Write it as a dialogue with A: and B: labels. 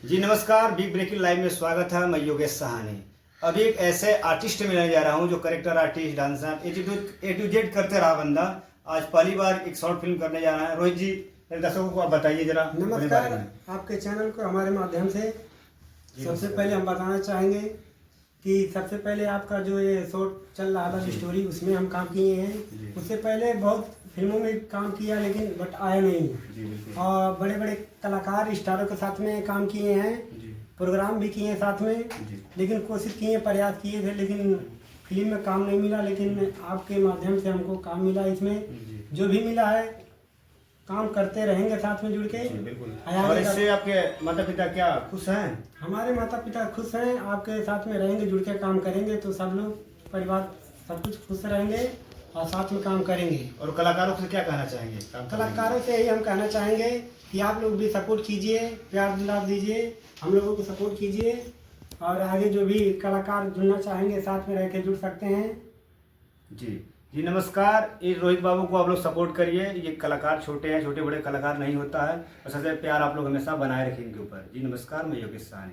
A: जी नमस्कार, big breaking live में स्वागत है। मैं योगेश सहानी। अभी एक ऐसे आर्टिस्ट मिलने जा रहा हूं जो character artist, dancer, A to Z करते रहा बंदा। आज पहली बार एक शॉर्ट फिल्म करने जा रहा है। रोहित जी, मेरे दर्शकों को आप बताइए जरा अपने बारे
B: नमस्कार।
A: में।
B: आपके चैनल को हमारे माध्यम से सबसे पहले हम बताना चाहेंगे कि सबसे पहले आपका जो ये शॉर्ट चल रहा था स्टोरी, उसमें हम काम किए हैं। उससे पहले बहुत फिल्मों में काम किया लेकिन बट आया नहीं। और बड़े बड़े कलाकार स्टारों के साथ में काम किए हैं, प्रोग्राम भी किए हैं साथ में, लेकिन कोशिश किए, प्रयास किए थे, लेकिन फिल्म में काम नहीं मिला। लेकिन आपके माध्यम से हमको काम मिला। इसमें जो भी मिला है काम करते रहेंगे साथ में जुड़ के।
A: और इससे आपके माता पिता क्या खुश हैं?
B: हमारे माता पिता खुश हैं। आपके साथ में रहेंगे, जुड़ के काम करेंगे तो सब लोग परिवार सब कुछ खुश रहेंगे और साथ में काम करेंगे।
A: और कलाकारों से क्या कहना चाहेंगे?
B: कलाकारों से यही हम कहना चाहेंगे कि आप लोग भी सपोर्ट कीजिए, प्यार दुलार दीजिए, हम लोगों को सपोर्ट कीजिए। और आगे जो भी कलाकार जुड़ना चाहेंगे साथ में रह के जुड़ सकते हैं।
A: जी नमस्कार। ये रोहित बाबू को आप लोग सपोर्ट करिए। ये कलाकार छोटे हैं, छोटे बड़े कलाकार नहीं होता है। और सबसे प्यार आप लोग हमेशा बनाए रखें इनके ऊपर। जी नमस्कार, मैं योगेश सहानी।